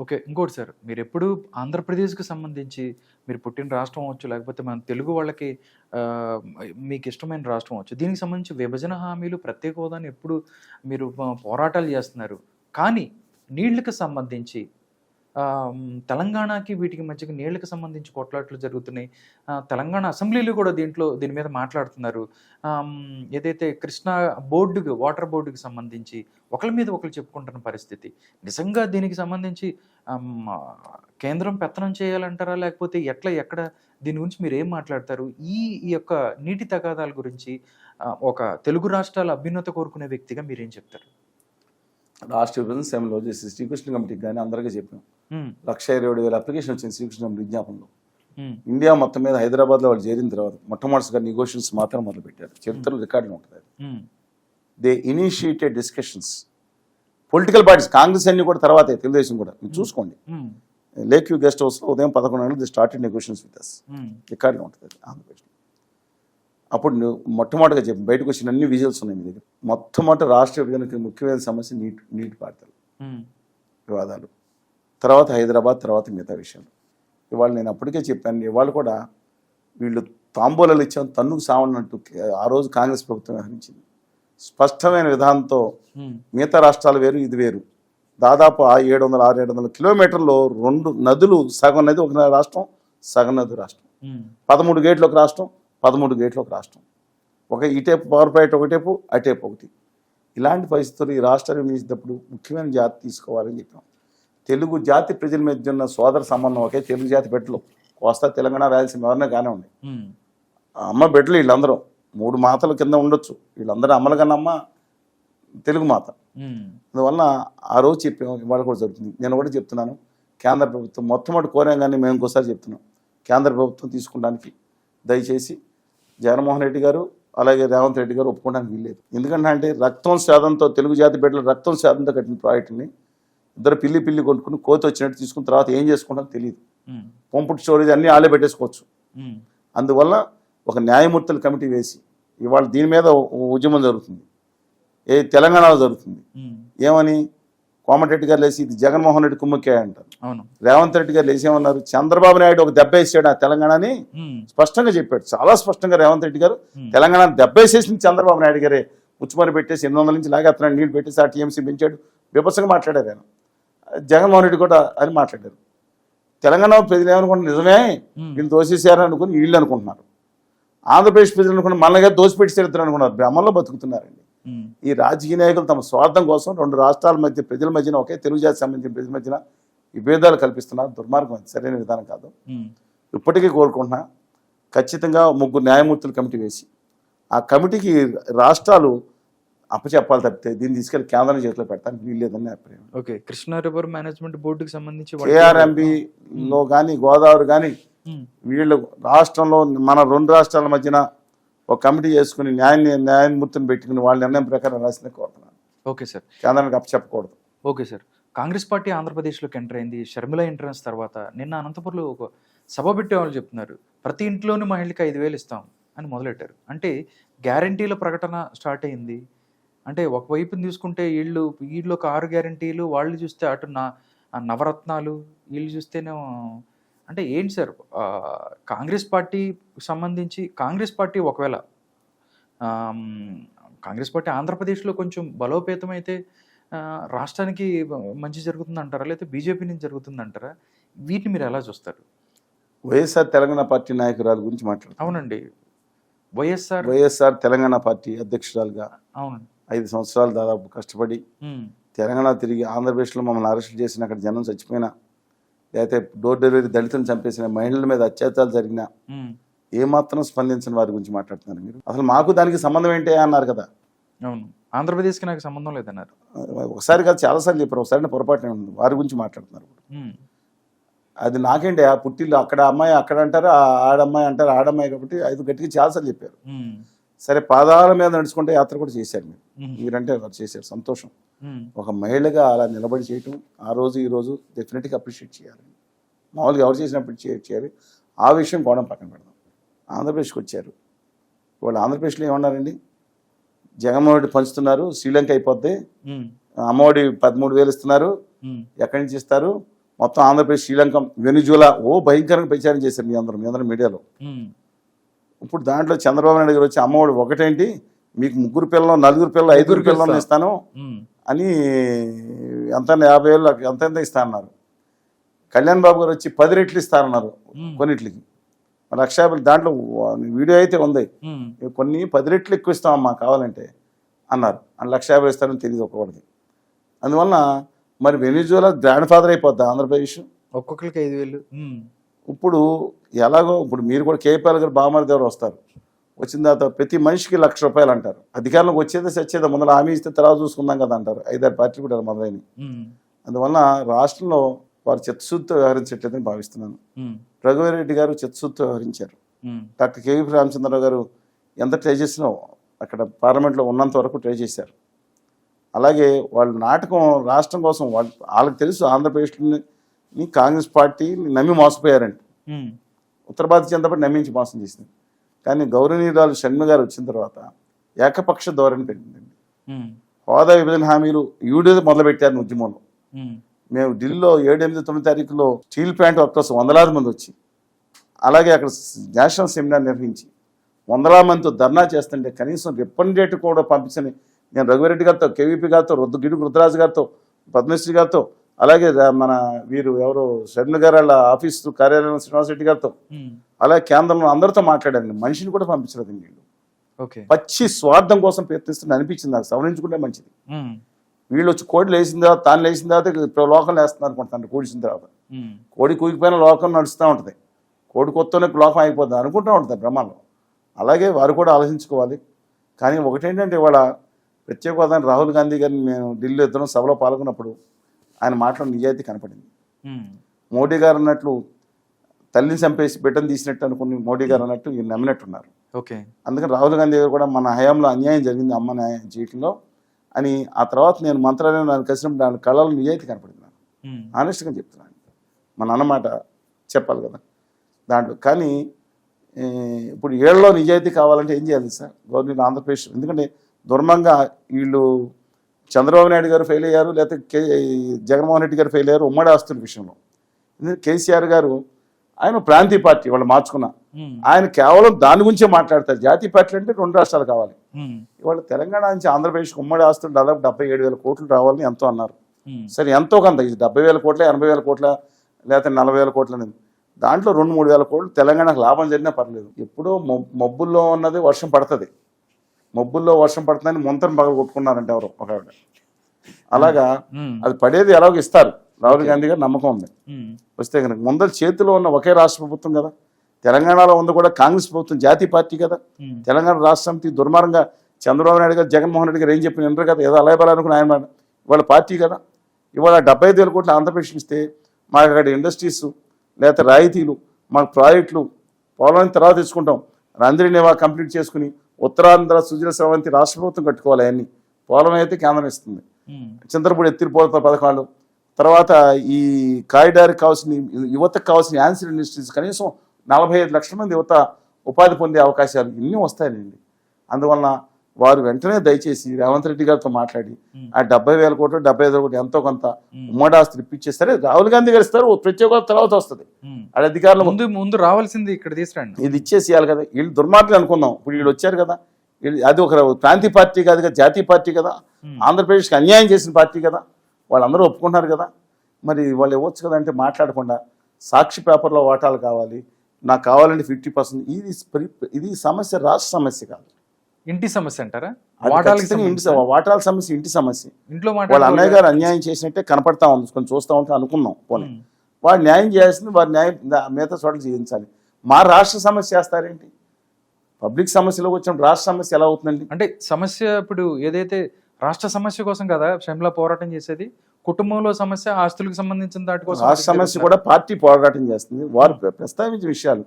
Okay. ఇంకోటి sir, మీరెప్పుడు ఆంధ్రప్రదేశ్‌కి సంబంధించి మీరు పుట్టిన రాష్ట్రం అవ్వచ్చు, లేకపోతే మన తెలుగు వాళ్ళకి ఆహ్, మీకిష్టమైన రాష్ట్రం అవ్వచ్చు. దీనికి సంబంధించి విభజన హామీలు, ప్రత్యేక హోదాని ఎప్పుడు మీరు పోరాటాలు చేస్తున్నారు. కానీ నీళ్ళకి సంబంధించి తెలంగాణకి వీటికి మధ్యకి నీళ్ళకి సంబంధించి కొట్లాట్లు జరుగుతున్నాయి. తెలంగాణ అసెంబ్లీలో కూడా దీని మీద మాట్లాడుతున్నారు. ఏదైతే కృష్ణా బోర్డుకి, వాటర్ బోర్డుకి సంబంధించి ఒకళ్ళ మీద ఒకళ్ళు చెప్పుకుంటున్న పరిస్థితి. నిజంగా దీనికి సంబంధించి కేంద్రం పెత్తనం చేయాలంటారా? లేకపోతే ఎక్కడ దీని గురించి మీరేం మాట్లాడతారు? ఈ యొక్క నీటి తగాదాల గురించి ఒక తెలుగు రాష్ట్రాల అభ్యున్నత కోరుకునే వ్యక్తిగా మీరేం చెప్తారు? రాష్ట్ర విభజన సమయంలో చేసి శ్రీకృష్ణ కమిటీకి కానీ అందరికీ చెప్పాం. 1,27,000 అప్లికేషన్ వచ్చింది శ్రీకృష్ణ విజ్ఞాపనలో. ఇండియా మొత్తం మీద హైదరాబాద్లో వాళ్ళు చేరిన తర్వాత మొట్టమొదటిగా నెగోషియేషన్స్ మాత్రం మొదలు పెట్టారు. చరిత్రలో రికార్డులు ఉంటుంది. They initiated discussions. Political parties, Congress అన్ని కూడా తర్వాతే, తెలుగుదేశం కూడా మీరు చూసుకోండి. లేక్ వ్యూ గెస్ట్ హౌస్లో ఉదయం 11 గంటలకు the started negotiations with us. రికార్డుగా ఉంటుంది ఆంధ్రప్రదేశ్లో. అప్పుడు మొట్టమొదటిగా చెప్పి బయటకు వచ్చిన అన్ని విజువల్స్ ఉన్నాయి మీ దగ్గర. మొట్టమొదటి రాష్ట్ర విభజనకి ముఖ్యమైన సమస్య నీటి పారుదల వివాదాలు, తర్వాత హైదరాబాద్, తర్వాత మిగతా విషయాలు. ఇవాళ నేను అప్పటికే చెప్పాను, ఇవాళ కూడా వీళ్ళు తాంబూలాలు ఇచ్చాం తన్నుకు సావన్నట్టు ఆ రోజు కాంగ్రెస్ ప్రభుత్వం వ్యవహరించింది. స్పష్టమైన విధానంతో మిగతా రాష్ట్రాలు వేరు, ఇది వేరు. దాదాపు 700-600 కిలోమీటర్లో 2 నదులు, సగం నది ఒక రాష్ట్రం, సగం నది రాష్ట్రం. 13 గేట్లు ఒక రాష్ట్రం, 13 గేట్లు ఒక రాష్ట్రం. ఇటేపు పవర్ ప్లాంట్ ఒకటేపు, అటేపు ఒకటి. ఇలాంటి పరిస్థితులు ఈ రాష్ట్రాలు నిర్మించేటప్పుడు ముఖ్యమైన జాతి తీసుకోవాలని చెప్పాం. తెలుగు జాతి ప్రజల మధ్య ఉన్న సోదర సంబంధం ఒకే తెలుగు జాతి బిడ్డలు. కోస్తా, తెలంగాణ, రాయలసీమ ఎవరైనా కానీ ఉంది. అమ్మ బిడ్డలు వీళ్ళందరూ 3 మాతల కింద ఉండొచ్చు. వీళ్ళందరూ అమ్మల కన్నా అమ్మ తెలుగు మాత. అందువల్ల ఆ రోజు చెప్పాము, ఇవాళ కూడా జరుగుతుంది. నేను కూడా చెప్తున్నాను, కేంద్ర ప్రభుత్వం మొట్టమొదటి కోరాం కానీ మేము ఇంకోసారి చెప్తున్నాం, కేంద్ర ప్రభుత్వం తీసుకున్నానికి దయచేసి జగన్మోహన్ రెడ్డి గారు అలాగే రేవంత్ రెడ్డి గారు ఒప్పుకోవడానికి వీల్లేదు. ఎందుకంటే రక్తం శాతంతో, తెలుగు జాతి బిడ్డలు రక్తం శాతంతో కట్టిన ప్రాజెక్టుని ఇద్దరు పిల్లి కొట్టుకుని కోతి వచ్చినట్టు తీసుకున్న తర్వాత ఏం చేసుకుంటారో తెలియదు. పంపుడు స్టోరేజ్ అన్నీ ఆలే పెట్టేసుకోవచ్చు. అందువల్ల ఒక న్యాయమూర్తుల కమిటీ వేసి ఇవాళ దీని మీద ఉద్యమం జరుగుతుంది. తెలంగాణలో జరుగుతుంది. ఏమని కోమటిరెడ్డి గారు లేచి ఇది జగన్మోహన్ రెడ్డి కుమ్మక్కాయ అంటారు. రేవంత్ రెడ్డి గారు లేచి ఏమన్నారు, చంద్రబాబు నాయుడు ఒక దెబ్బ వేసాడు ఆ తెలంగాణని స్పష్టంగా చెప్పాడు. చాలా స్పష్టంగా రేవంత్ రెడ్డి గారు తెలంగాణ దెబ్బ వేసేసింది చంద్రబాబు నాయుడు గారే. ముచ్చుమరి పెట్టేసి 800 నుంచి లాగేస్తున్నాడు, నీళ్ళు పెట్టేసి ఆ టీఎంసీ పెంచాడు, విపసంగా మాట్లాడారు ఆయన. జగన్మోహన్ రెడ్డి కూడా అని మాట్లాడారు. తెలంగాణ ప్రజలు ఏమనుకుంటున్నారు, నిజమే వీళ్ళు దోషేశారు అనుకుని వీళ్ళు అనుకుంటున్నారు. ఆంధ్రప్రదేశ్ ప్రజలు అనుకున్న మనగా దోసిపెట్టి చరిత్ర అనుకున్నారు. భ్రమంలో బతుకుతున్నారండి. ఈ రాజకీయ నాయకులు తమ స్వార్థం కోసం 2 రాష్ట్రాల మధ్య, ప్రజల మధ్యన, ఒకే తెలుగు జాతి సంబంధించిన ప్రజల మధ్యన విభేదాలు కల్పిస్తున్నారు. దుర్మార్గం, సరైన విధానం కాదు. ఇప్పటికీ కోరుకుంటున్నా, ఖచ్చితంగా 3 న్యాయమూర్తుల కమిటీ వేసి ఆ కమిటీకి రాష్ట్రాలు అప్పచెప్పాలి తప్పితే దీన్ని తీసుకెళ్లి కేంద్రం చేతిలో పెట్టడానికి వీల్లేదని అభిప్రాయం. ఓకే, కృష్ణా రివర్ మేనేజ్మెంట్ బోర్డుకి సంబంధించి KRMBలో కానీ, గోదావరి కానీ, వీళ్ళు రాష్ట్రంలో మన 2 రాష్ట్రాల మధ్యన ఒక కమిటీ చేసుకుని న్యాయమూర్తిని పెట్టుకుని వాళ్ళ నిర్ణయం ప్రకారం రాసిందే కోరుతున్నాను. ఓకే సార్, కేంద్రానికి అప్పచెప్పకూడదు. Okay sir. కాంగ్రెస్ పార్టీ ఆంధ్రప్రదేశ్లోకి ఎంటర్ అయింది. షర్మిల ఎంట్రన్స్ తర్వాత నిన్న అనంతపురంలో ఒక సభ పెట్టేవాళ్ళు చెప్తున్నారు, ప్రతి ఇంట్లోనూ మహిళకి 5,000 ఇస్తాం అని మొదలెట్టారు. అంటే గ్యారంటీల ప్రకటన స్టార్ట్ అయింది. అంటే ఒకవైపుని చూసుకుంటే వీళ్ళు ఒక 6 గ్యారంటీలు, వాళ్ళు చూస్తే అటు నవరత్నాలు, వీళ్ళు చూస్తేనేమో అంటే ఏంటి సార్ కాంగ్రెస్ పార్టీ సంబంధించి, కాంగ్రెస్ పార్టీ ఒకవేళ కాంగ్రెస్ పార్టీ ఆంధ్రప్రదేశ్లో కొంచెం బలోపేతమైతే రాష్ట్రానికి మంచి జరుగుతుందంటారా, లేకపోతే బీజేపీ నుంచి జరుగుతుందంటారా? వీటిని మీరు ఎలా చూస్తారు? వైఎస్ఆర్ తెలంగాణ పార్టీ నాయకురాల గురించి మాట్లాడుతారు. అవునండి, వైఎస్ఆర్ తెలంగాణ పార్టీ అధ్యక్షురాలుగా అవునండి 5 సంవత్సరాలు దాదాపు కష్టపడి తెలంగాణ తిరిగి ఆంధ్రప్రదేశ్లో మమ్మల్ని అరెస్ట్ చేసిన, అక్కడ జనం చచ్చిపోయినా, లేకపోతే డోర్ డెలివరీ దళితులను చంపేసిన, మహిళల మీద అత్యాచారాలు జరిగినా ఏమాత్రం స్పందించిన వారి గురించి మాట్లాడుతున్నారు మీరు. అసలు మాకు దానికి సంబంధం ఏంటి అన్నారు కదా. అవును, ఆంధ్రప్రదేశ్కి నాకు సంబంధం లేదన్నారు. ఒకసారి కాదు, చాలాసార్లు చెప్పారు. ఒకసారి పొరపాటునే ఉంది. వారి గురించి మాట్లాడుతున్నారు. అది నాకేంటి, ఆ పుట్టిల్లు అక్కడ అమ్మాయి అక్కడ అంటారు, ఆడమ్మాయి అంటారు, ఆడమ్మాయి కాబట్టి 5 గట్టిగా చాలాసార్లు చెప్పారు. సరే, పాదాల మీద నడుచుకుంటే యాత్ర కూడా చేశారు మీరంటే వారు చేశారు, సంతోషం. ఒక మహిళగా అలా నిలబడి చేయటం ఆ రోజు ఈ రోజు డెఫినెట్గా అప్రిషియేట్ చేయాలి. మామూలుగా ఎవరు చేసినప్పుడు చేయాలి. ఆ విషయం కూడా పక్కన పెడదాం. ఆంధ్రప్రదేశ్కి వచ్చారు. వాళ్ళు ఆంధ్రప్రదేశ్లో ఏమన్నారండి, జగన్మోహన్ రెడ్డి పంచుతున్నారు, శ్రీలంక అయిపోద్ది, అమ్మఒడి 13,000 ఇస్తున్నారు, ఎక్కడి నుంచి ఇస్తారు, మొత్తం ఆంధ్రప్రదేశ్, శ్రీలంక, వెనిజులా భయంకరంగా ప్రచారం చేశారు మీ అందరం మీడియాలో. ఇప్పుడు దాంట్లో చంద్రబాబు నాయుడు గారు వచ్చి అమ్మఒడి ఒకటేంటి, మీకు 3 పిల్లలు, 4 పిల్లలు, 5 పిల్లలు ఇస్తాను అని ఎంత 50,000 ఎంత ఇస్తా అన్నారు. కళ్యాణ్ బాబు గారు వచ్చి 10 రెట్లు ఇస్తారన్నారు కొన్నిట్లకి. 1,50,000 దాంట్లో వీడియో అయితే ఉంది, కొన్ని 10 రెట్లు ఎక్కువ ఇస్తామమ్మా కావాలంటే అన్నారు. 1,50,000 ఇస్తారని తెలియదు ఒక్కొక్కడికి. అందువలన మరి వెనిజులా గ్రాండ్ ఫాదర్ అయిపోద్ది ఆంధ్రప్రదేశ్, ఒక్కొక్కరికి 5,000. ఇప్పుడు ఎలాగో ఇప్పుడు మీరు కూడా కేపీఎల్ గారు బామర్ది ఎవరు వస్తారు, వచ్చిన తర్వాత ప్రతి మనిషికి ₹1,00,000 అంటారు. అధికారంలోకి వచ్చేదే సచ్చేదా, ముందర హామీ ఇస్తే తర్వాత చూసుకుందాం కదా అంటారు. 5-6 పార్టీలు కూడా మొదలైన. అందువల్ల రాష్ట్రంలో వారు చిత్తశుద్ధితో వ్యవహరించట్లేదని భావిస్తున్నాను. రఘువీరెడ్డి గారు చిత్తశుద్ధితో వ్యవహరించారు. డాక్టర్ కేవీ రామచంద్రరావు గారు ఎంత ట్రై చేసినా అక్కడ పార్లమెంట్లో ఉన్నంత వరకు ట్రై చేశారు. అలాగే వాళ్ళు నాటకం రాష్ట్రం కోసం వాళ్ళకి తెలుసు ఆంధ్రప్రదేశ్ని కాంగ్రెస్ పార్టీ నమ్మి మోసపోయారండి. ఉత్తర భారతీయ జనతా పార్టీ నమ్మించి మోసం చేసింది. కానీ గౌరవనీయురాలు షణ్ముగ గారు వచ్చిన తర్వాత ఏకపక్ష ధోరణి పెరిగిందండి. హోదా విభజన హామీలు మొదలుపెట్టారు ఉద్యమంలో. మేము ఢిల్లీలో 7, 8, 9 తారీఖులో స్టీల్ ప్లాంట్ వర్కర్స్ 100,000 మంది వచ్చి, అలాగే అక్కడ నేషనల్ సెమినార్ నిర్వహించి 100,000 మందితో ధర్నా చేస్తుంటే కనీసం రిప్రజెంటేటివ్ కూడా పంపించని నేను రఘువీరెడ్డి గారితో, కేవీపీ గారితో, గిడుగు రుద్రరాజు గారితో, పద్మశ్రీ గారితో, అలాగే మన వీరు ఎవరు షణ్ముగ గారు వాళ్ళ ఆఫీసు కార్యాలయం శ్రీనివాసరెడ్డి గారితో, అలాగే కేంద్రంలో అందరితో మాట్లాడాను. మనిషిని కూడా పంపించలేదు. వీళ్ళు పచ్చి స్వార్థం కోసం ప్రయత్నిస్తున్న అనిపించింది నాకు. సవరించుకుంటే మంచిది. వీళ్ళు వచ్చి కోడి లేచిన తర్వాత, తాను లేచిన తర్వాత లోకం వేస్తున్నారు అనుకుంటాను. కూడిసిన తర్వాత కోడి కూకిపోయిన లోకం నడుస్తూ ఉంటుంది. కోడి కొత్తనే లోకం అయిపోతుంది అనుకుంటూ ఉంటుంది బ్రహ్మాండం. అలాగే వారు కూడా ఆలోచించుకోవాలి. కానీ ఒకటేంటంటే ఇవాళ ప్రత్యేక హోదాని రాహుల్ గాంధీ గారిని మేము ఢిల్లీలో ఇద్దరం సభలో పాల్గొన్నప్పుడు ఆయన మాటలో నిజాయితీ కనపడింది. మోడీ గారు అన్నట్లు తల్లిని చంపేసి బిడ్డను తీసినట్టు అనుకుని మోడీ గారు అన్నట్టు ఈయన నమ్మినట్టున్నారు. అందుకని రాహుల్ గాంధీ గారు కూడా మన హయాంలో అన్యాయం జరిగింది అమ్మ న్యాయం చేయటంలో అని ఆ తర్వాత నేను మంత్రాలయం నన్ను కలిసినప్పుడు దాని కళలో నిజాయితీ కనపడింది. ఆనెస్ట్గా చెప్తున్నాను, మన అన్నమాట చెప్పాలి కదా దాంట్లో. కానీ ఇప్పుడు ఏళ్ళలో నిజాయితీ కావాలంటే ఏం చేయాలి సార్ గవర్నమెంట్ ఆంధ్రప్రదేశ్? ఎందుకంటే దుర్మంగా వీళ్ళు చంద్రబాబు నాయుడు గారు ఫెయిల్ అయ్యారు, లేకపోతే జగన్మోహన్ రెడ్డి గారు ఫెయిల్ అయ్యారు ఉమ్మడి ఆస్తుల విషయంలో. ఎందుకంటే కేసీఆర్ గారు ఆయన ప్రాంతీయ పార్టీ వాళ్ళు మార్చుకున్న, ఆయన కేవలం దాని గురించే మాట్లాడతారు. జాతీయ పార్టీలు అంటే 2 రాష్ట్రాలు కావాలి. ఇవాళ తెలంగాణ నుంచి ఆంధ్రప్రదేశ్కి ఉమ్మడి ఆస్తులు దాదాపు 77,000 కోట్లు రావాలని ఎంతో అన్నారు. సరే ఎంతో కొంత, ఇది 70,000 కోట్ల, 80,000 కోట్ల, లేకపోతే 40,000 కోట్ల అనేది, దాంట్లో 2-3 వేల కోట్లు తెలంగాణకు లాభం జరిగినా పర్లేదు. ఎప్పుడో మబ్బుల్లో ఉన్నది వర్షం పడుతుంది, మబ్బుల్లో వర్షం పడుతుందని ముంతను పగలు కొట్టుకున్నారంటే ఎవరు ఒక ఆవిడ. అలాగా అది పడేది ఎలాగో ఇస్తారు. రాహుల్ గాంధీ గారు నమ్మకం ఉంది వస్తే కనుక. ముందర చేతిలో ఉన్న ఒకే రాష్ట్ర ప్రభుత్వం కదా, తెలంగాణలో ఉంది కూడా కాంగ్రెస్ ప్రభుత్వం, జాతీయ పార్టీ కదా. తెలంగాణ రాష్ట్ర సమితి దుర్మార్గంగా చంద్రబాబు నాయుడు గారు, జగన్మోహన్ రెడ్డి గారు ఏం చెప్పిన వినరు కదా, ఏదో అలాయబలానుకుని ఆయన ఇవాళ పార్టీ కదా. ఇవాళ 75,000 కోట్లు ఆంధ్రప్రదేశ్ ఇస్తే మాకు అక్కడ ఇండస్ట్రీస్ లేకపోతే రాయితీలు, మాకు ప్రాజెక్టులు పోలాన్ని తర్వాత తెచ్చుకుంటాం. రంధ్రీనేవా కంప్లీట్ చేసుకుని ఉత్తరాంధ్ర సుజల స్రవంతి రాష్ట్ర ప్రభుత్వం కట్టుకోవాలి. అవన్నీ పోలం అయితే కేంద్రం ఇస్తుంది. చింతలపూడి ఎత్తిరిపోత పథకాలు, తర్వాత ఈ కారిడార్కి కావాల్సిన యువతకు కావాల్సిన యాన్సర్ ఇండస్ట్రీస్, కనీసం 45 లక్షల మంది యువత ఉపాధి పొందే అవకాశాలు ఇన్ని వస్తాయండి. అందువలన వారు వెంటనే దయచేసి రేవంత్ రెడ్డి గారితో మాట్లాడి ఆ 70,000 కోట్లు 75,000 కోట్లు ఎంతో కొంత ఉమ్మడి ఆస్తులు ఇప్పించేస్తారే. రాహుల్ గాంధీ గారు ఇస్తారు, ప్రత్యేక తర్వాత వస్తుంది. అది అధికారులు ముందు రావాల్సింది ఇక్కడ తీసుకురండి, ఇది ఇచ్చేసేయాలి కదా. వీళ్ళు దుర్మార్గులు అనుకుందాం. ఇప్పుడు వీళ్ళు వచ్చారు కదా, అది ఒక ప్రాంతీయ పార్టీ కాదు కదా, జాతీయ పార్టీ కదా, ఆంధ్రప్రదేశ్కి అన్యాయం చేసిన పార్టీ కదా, వాళ్ళందరూ ఒప్పుకుంటున్నారు కదా. మరి వాళ్ళు ఇవ్వచ్చు కదా అంటే మాట్లాడకుండా సాక్షి పేపర్లో వాటాలు కావాలి, నాకు కావాలంటే 50%. ఇది సమస్య రాష్ట్ర సమస్య కాదు, ఇంటి సమస్య అంటారా? వాటాల సమస్య ఇంటి సమస్య. ఇంట్లో వాళ్ళ అన్నయ్య గారు అన్యాయం చేసినట్టే కనపడతా ఉంది, కొంచెం చూస్తూ ఉంటే అనుకున్నాం. పోనీ వాడు న్యాయం చేయాల్సింది వారి న్యాయం మిగతా చోట్ల చేయించాలి. మా రాష్ట్ర సమస్య చేస్తారేంటి? పబ్లిక్ సమస్యలోకి వచ్చిన రాష్ట్ర సమస్య ఎలా అవుతుందండి? అంటే సమస్య ఇప్పుడు ఏదైతే రాష్ట్ర సమస్య కోసం కదా షమ్లా పోరాటం చేసేది, కుటుంబంలో సమస్య, ఆస్తులకు సంబంధించిన దాటి కోసం రాష్ట్ర సమస్య కూడా పార్టీ పోరాటం చేస్తుంది. వారు ప్రస్తావించిన విషయాలు,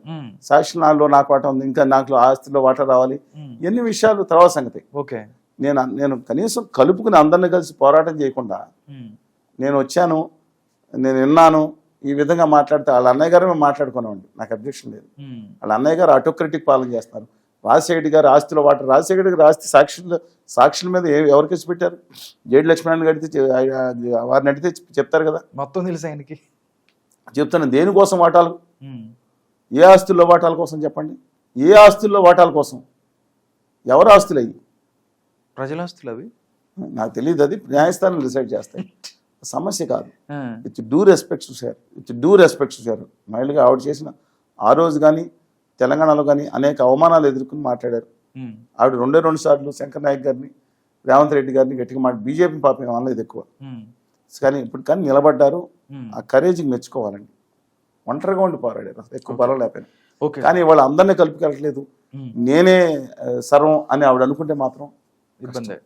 సాక్షి నాలో నాకు వాటా ఉంది, ఇంకా నాకు ఆస్తిలో వాటా రావాలి, ఎన్ని విషయాలు తర్వాత సంగతి. ఓకే, నేను కనీసం కలుపుకుని అందరిని కలిసి పోరాటం చేయకుండా నేను వచ్చాను, నేను విన్నాను, ఈ విధంగా మాట్లాడితే వాళ్ళ అన్నయ్య గారు మేము మాట్లాడుకున్నామండి, నాకు అబ్జెక్షన్ లేదు. వాళ్ళ అన్నయ్య గారు ఆటోక్రటిక్ పాలన చేస్తున్నారు. రాజశేఖర్ గారు ఆస్తిలో వాటర్, రాజశేఖర్ గారు ఆస్తి సాక్షుల మీద ఎవరు కేసు పెట్టారు? జేడి లక్ష్మణ్ గడితే వారిని అడిగితే చెప్తారు కదా, మొత్తం తెలుసు ఆయనకి. చెప్తాను దేనికోసం వాటాలు, ఉమ్, ఏ ఆస్తుల్లో వాటాల కోసం చెప్పండి, ఏ ఆస్తుల్లో వాటాల కోసం, ఎవరు ఆస్తులు అయ్యి ప్రజలాస్తులు అవి. నాకు తెలియదు, అది న్యాయస్థానం డిసైడ్ చేస్తాయి, సమస్య కాదు. ఆ, it's due respects sir, it's due respects sir. మహిళగా ఆవిడ చేసిన ఆ రోజు కానీ తెలంగాణలో కానీ అనేక అవమానాలు ఎదుర్కొని మాట్లాడారు. ఉమ్, ఆవిడ 2 సార్లు శంకర్ నాయక్ గారిని, రేవంత్ రెడ్డి గారిని గట్టిగా బీజేపీ పాపం అనలేదు ఎక్కువ, ఉమ్, కానీ ఇప్పుడు కానీ నిలబడ్డారు. ఉమ్, ఆ కరేజ్కి మెచ్చుకోవాలండి. ఒంటరిగా ఉండి పోరాడారు, అసలు ఎక్కువ బలం లేకపోయినా. ఓకే. కానీ వాళ్ళు అందరినీ కలుపుకెళ్ళట్లేదు, ఉమ్, నేనే సర్వం అని ఆవిడ అనుకుంటే మాత్రం ఇబ్బంది.